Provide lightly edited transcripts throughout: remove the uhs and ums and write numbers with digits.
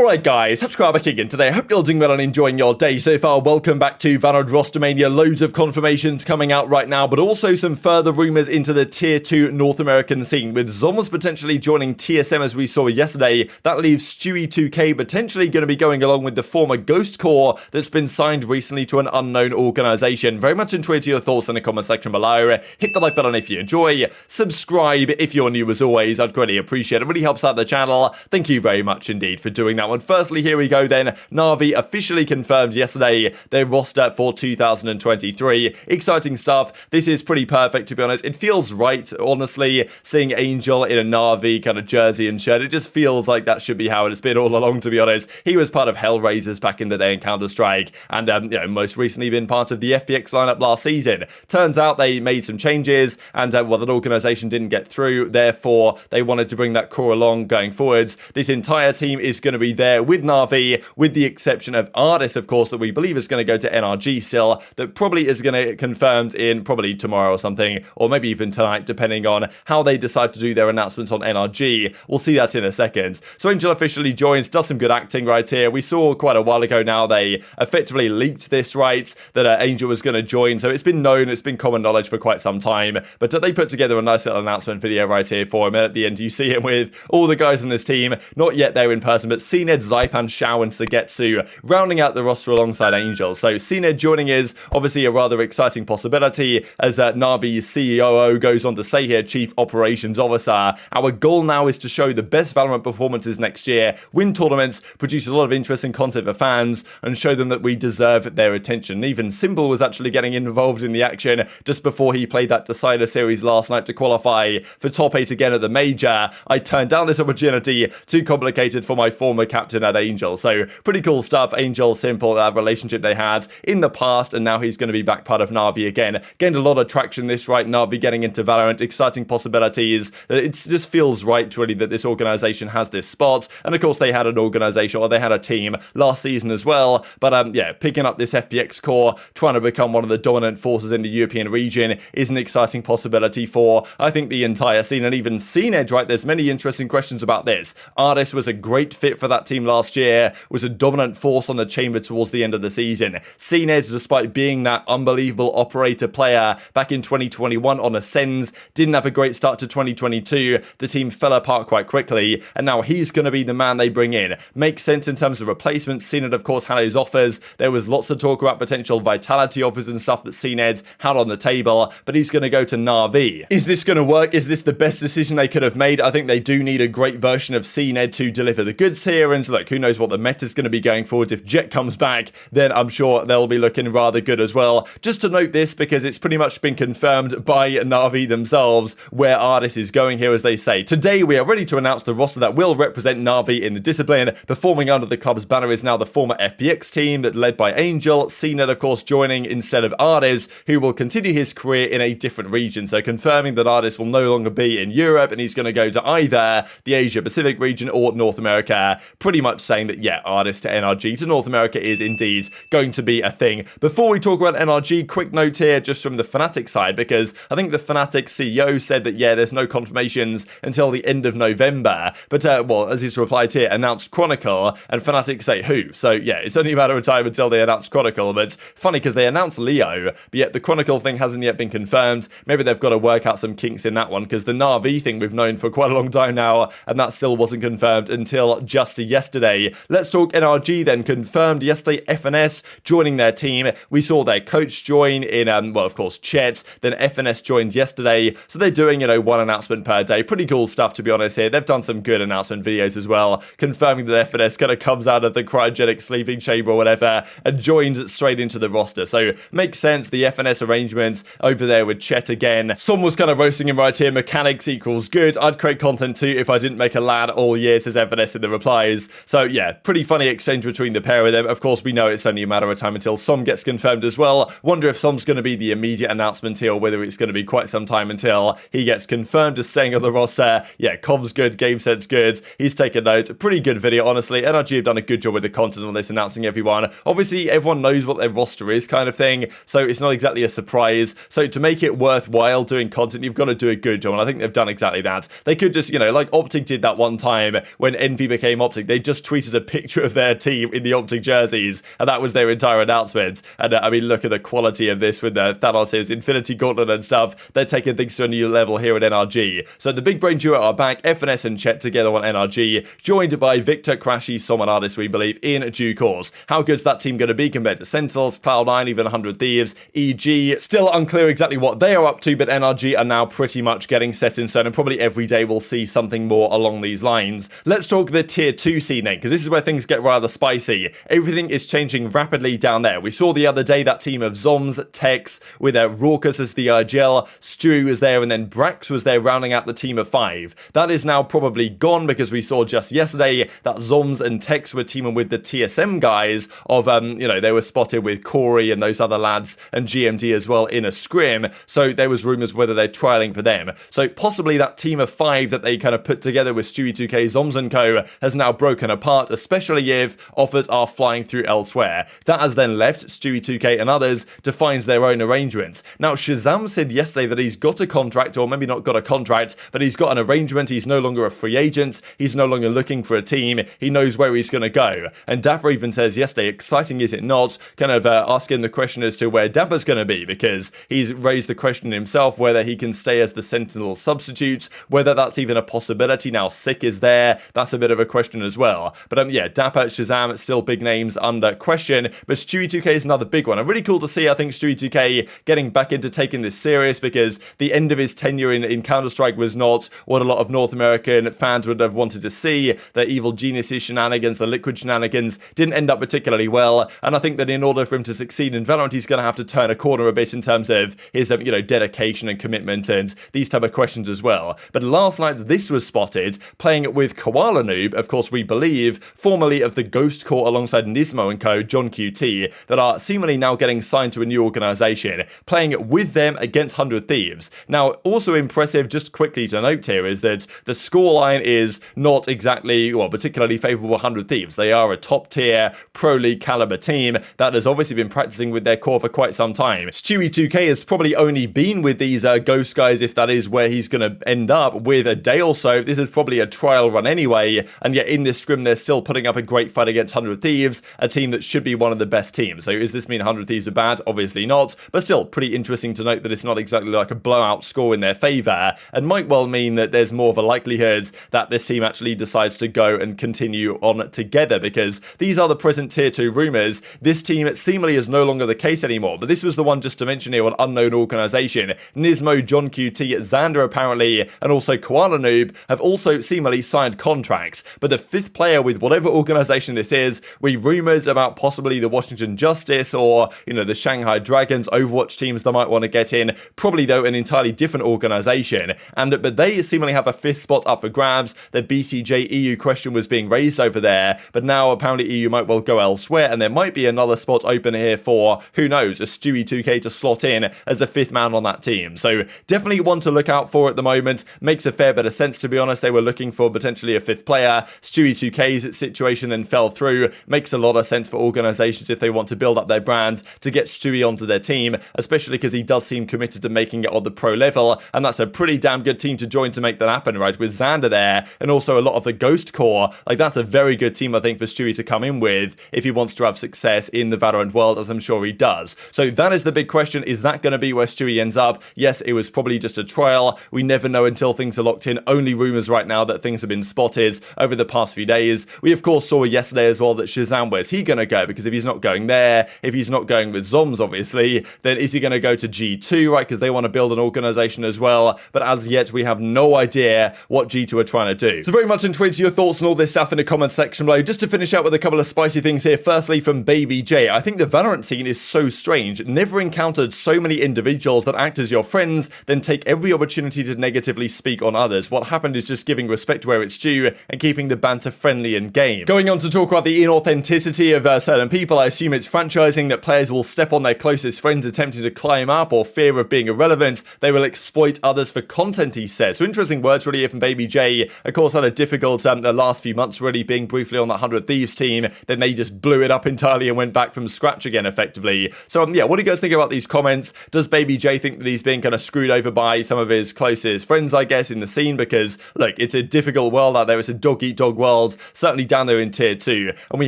Alright guys, TacticalRab back again today. I hope you're doing well and enjoying your day so far. Welcome back to VALORANT Rostermania. Loads of confirmations coming out right now, but also some further rumours into the Tier 2 North American scene, with Zomers potentially joining TSM as we saw yesterday. That leaves Stewie2k potentially going to be going along with the former Ghost Corps that's been signed recently to an unknown organisation. Very much enjoyed your thoughts in the comment section below. Hit the like button if you enjoy. Subscribe if you're new as always. I'd greatly appreciate it. It really helps out the channel. Thank you very much indeed for doing that one. Firstly, here we go then. Na'Vi officially confirmed yesterday their roster for 2023. Exciting stuff. This is pretty perfect, to be honest. It feels right, honestly, seeing Angel in a Na'Vi kind of jersey and shirt. It just feels like that should be how it's been all along, to be honest. He was part of Hellraisers back in the day in Counter-Strike, and most recently been part of the FPX lineup last season. Turns out they made some changes, and well, that organisation didn't get through. Therefore, they wanted to bring that core along going forwards. This entire team is going to be there with Na'Vi, with the exception of Ardiis, of course, that we believe is going to go to NRG still. That probably is going to get confirmed in probably tomorrow or something, or maybe even tonight, depending on how they decide to do their announcements on NRG. We'll see that in a second. So Angel officially joins, does some good acting right here. We saw quite a while ago now they effectively leaked this, right, that Angel was going to join. So it's been known, it's been common knowledge for quite some time, but they put together a nice little announcement video right here for him. And at the end, you see him with all the guys on this team, not yet there in person, but cNed, zyppan, Shao, and Sagetsu rounding out the roster alongside Angel. So cNed joining is obviously a rather exciting possibility, as Na'Vi's CEO goes on to say here, Chief Operations Officer, our goal now is to show the best Valorant performances next year, win tournaments, produce a lot of interesting content for fans, and show them that we deserve their attention. Even Simple was actually getting involved in the action just before he played that Decider series last night to qualify for top 8 again at the Major. I turned down this opportunity, too complicated for my former captain at Angel. So pretty cool stuff. Angel, Simple, that relationship they had in the past, and now he's going to be back part of Na'Vi again. Gained a lot of traction this, right? Na'Vi getting into Valorant, exciting possibilities. It just feels right, really, that this organization has this spot. And of course, they had an organization, or they had a team last season as well. But yeah, picking up this FPX core, trying to become one of the dominant forces in the European region is an exciting possibility for, I think, the entire scene. And even cNed, right? There's many interesting questions about this. Ardiis was a great fit for that team last year, was a dominant force on the chamber towards the end of the season. cNed, despite being that unbelievable operator player back in 2021 on Ascends, didn't have a great start to 2022. The team fell apart quite quickly, and now he's going to be the man they bring in. Makes sense in terms of replacements. cNed, of course, had his offers. There was lots of talk about potential Vitality offers and stuff that cNed had on the table, but he's going to go to Na'Vi. Is this going to work? Is this the best decision they could have made? I think they do need a great version of cNed to deliver the goods here, and look, who knows what the meta's going to be going forward. If Jet comes back, then I'm sure they'll be looking rather good as well. Just to note this, because it's pretty much been confirmed by Na'Vi themselves where Ardiis is going here, as they say. Today, we are ready to announce the roster that will represent Na'Vi in the discipline. Performing under the club's banner is now the former FPX team that led by Angel. cNed, of course, joining instead of Ardiis, who will continue his career in a different region. So confirming that Ardiis will no longer be in Europe, and he's going to go to either the Asia Pacific region or North America. Pretty much saying that, yeah, Ardiis to NRG to North America is indeed going to be a thing. Before we talk about NRG, quick note here just from the Fnatic side, because I think the Fnatic CEO said that, yeah, there's no confirmations until the end of November. But, well, as he's replied here, announced Chronicle, and Fnatic say who. So, yeah, it's only a matter of time until they announce Chronicle. But it's funny because they announced Leo, but yet the Chronicle thing hasn't yet been confirmed. Maybe they've got to work out some kinks in that one, because the Na'Vi thing we've known for quite a long time now, and that still wasn't confirmed until just yesterday. Let's talk NRG then. Confirmed yesterday, FNS joining their team. We saw their coach join in, well, of course, Chet. Then FNS joined yesterday. So they're doing, one announcement per day. Pretty cool stuff, to be honest here. They've done some good announcement videos as well, confirming that FNS kind of comes out of the cryogenic sleeping chamber or whatever and joins straight into the roster. So makes sense, the FNS arrangements over there with Chet again. Someone was kind of roasting him right here. Mechanics equals good. I'd create content too if I didn't make a lad all year, says FNS in the replies. So yeah, pretty funny exchange between the pair of them. Of course, we know it's only a matter of time until ShahZaM gets confirmed as well. Wonder if ShahZaM's going to be the immediate announcement here, or whether it's going to be quite some time until he gets confirmed as staying on the roster. Yeah, comms good, game sense good. He's taken note. Pretty good video, honestly. NRG have done a good job with the content on this, announcing everyone. Obviously, everyone knows what their roster is, kind of thing, so it's not exactly a surprise. So to make it worthwhile doing content, you've got to do a good job, and I think they've done exactly that. They could just, like OpTic did that one time when Envy became OpTic. they just tweeted a picture of their team in the OpTic jerseys, and that was their entire announcement. And I mean, look at the quality of this with the Thanos' Infinity Gauntlet and stuff. They're taking things to a new level here at NRG. So the big brain duo are back, FNS and Chet together on NRG, joined by Victor, Crashy, ShahZaM and Ardiis, we believe, in due course. How good's that team going to be compared to Sentinels, Cloud9, even 100 Thieves, EG? Still unclear exactly what they are up to, but NRG are now pretty much getting set in stone, and probably every day we'll see something more along these lines. Let's talk the tier 2 scene then, because this is where things get rather spicy. Everything is changing rapidly down there. We saw the other day that team of Zoms, Tex, with Raucus as the IGL, Stewie was there, and then Brax was there rounding out the team of 5. That is now probably gone, because we saw just yesterday that Zoms and Tex were teaming with the TSM guys of, they were spotted with Corey and those other lads and GMD as well in a scrim. So there was rumours whether they're trialling for them. So possibly that team of 5 that they kind of put together with Stewie2k, Zoms and co has now broken apart, especially if offers are flying through elsewhere. That has then left Stewie2k and others to find their own arrangements. Now, ShahZaM said yesterday that he's got a contract, or maybe not got a contract, but he's got an arrangement. He's no longer a free agent. He's no longer looking for a team. He knows where he's going to go. And dapr even says yesterday, exciting is it not, kind of asking the question as to where dapr's going to be, because he's raised the question himself whether he can stay as the Sentinel substitute, whether that's even a possibility. Now, Sick is there. That's a bit of a question as well. But yeah, dapr, ShahZaM, still big names under question. But Stewie2k is another big one. And really cool to see, I think, Stewie2k getting back into taking this serious, because the end of his tenure in Counter-Strike was not what a lot of North American fans would have wanted to see. The Evil Geniuses shenanigans, the Liquid shenanigans didn't end up particularly well. And I think that in order for him to succeed in Valorant, he's going to have to turn a corner a bit in terms of his, dedication and commitment and these type of questions as well. But last night, this was spotted playing with Koala Noob, of course, we believe, formerly of the Ghost Corps alongside Nismo and co, John QT, that are seemingly now getting signed to a new organization, playing with them against 100 Thieves. Now, also impressive, just quickly to note here, is that the scoreline is not exactly, particularly favorable 100 Thieves. They are a top tier, pro league caliber team that has obviously been practicing with their core for quite some time. Stewie2k has probably only been with these Ghost guys, if that is where he's going to end up, with a day or so. This is probably a trial run anyway, and yet in this scrim they're still putting up a great fight against 100 Thieves, a team that should be one of the best teams. So does this mean 100 Thieves are bad? Obviously not, but still pretty interesting to note that it's not exactly like a blowout score in their favour, and might well mean that there's more of a likelihood that this team actually decides to go and continue on together, because these are the present tier 2 rumours. This team seemingly is no longer the case anymore, but this was the one just to mention here, an unknown organisation. Nismo, John QT, Xander apparently, and also Koala Noob have also seemingly signed contracts. But the 5th player with whatever organisation this is, we rumoured about possibly the Washington Justice or, the Shanghai Dragons, Overwatch teams that might want to get in. Probably, though, an entirely different organisation. But they seemingly have a 5th spot up for grabs. The BCJ EU question was being raised over there, but now apparently EU might well go elsewhere, and there might be another spot open here for, who knows, a Stewie2k to slot in as the 5th man on that team. So definitely one to look out for at the moment. Makes a fair bit of sense, to be honest. They were looking for potentially a 5th player. Stewie2k's situation then fell through. Makes a lot of sense for organisations if they want to build up their brand to get Stewie onto their team, especially because he does seem committed to making it on the pro level, and that's a pretty damn good team to join to make that happen, right? With Xander there, and also a lot of the Ghost Corps. Like, that's a very good team, I think, for Stewie to come in with if he wants to have success in the Valorant world, as I'm sure he does. So that is the big question. Is that going to be where Stewie ends up? Yes, it was probably just a trial. We never know until things are locked in. Only rumours right now that things have been spotted over the past few days. We, of course, saw yesterday as well that ShahZaM, where's he going to go? Because if he's not going there, if he's not going with Zoms, obviously, then is he going to go to G2, right? Because they want to build an organisation as well. But as yet, we have no idea what G2 are trying to do. So very much intrigued to your thoughts on all this stuff in the comments section below. Just to finish out with a couple of spicy things here. Firstly, from BabyJ, I think the Valorant scene is so strange. Never encountered so many individuals that act as your friends, then take every opportunity to negatively speak on others. What happened is just giving respect where it's due and keeping the banter friendly in game. Going on to talk about the inauthenticity of certain people, I assume it's franchising that players will step on their closest friends attempting to climb up, or fear of being irrelevant. They will exploit others for content, he said. So interesting words really here from BabyJ. Of course, had a difficult the last few months really being briefly on that 100 Thieves team. Then they just blew it up entirely and went back from scratch again effectively. So yeah, what do you guys think about these comments? Does BabyJ think that he's being kind of screwed over by some of his closest friends, I guess, in the scene? Because look, it's a difficult world out there. It's a dog eat dog world. world, certainly down there in tier 2. And we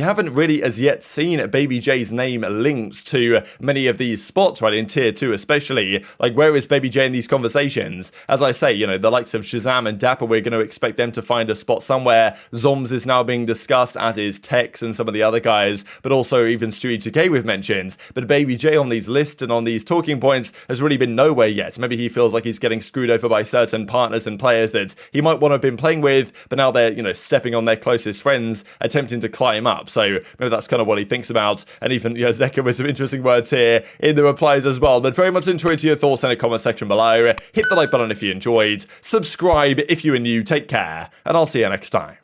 haven't really as yet seen BabyJ's name linked to many of these spots, right, in tier 2 especially. Like, where is BabyJ in these conversations? As I say, you know, the likes of ShahZaM and dapr, we're going to expect them to find a spot somewhere. Zoms is now being discussed, as is TenZ and some of the other guys, but also even Stewie2k we've mentioned. But BabyJ on these lists and on these talking points has really been nowhere yet. Maybe he feels like he's getting screwed over by certain partners and players that he might want to have been playing with, but now they're, you know, stepping on their closest friends, attempting to climb up. So maybe that's kind of what he thinks about. And even, you know, Zeka with some interesting words here in the replies as well. But very much enjoyed your thoughts in the comment section below. Hit the like button if you enjoyed. Subscribe if you are new. Take care, and I'll see you next time.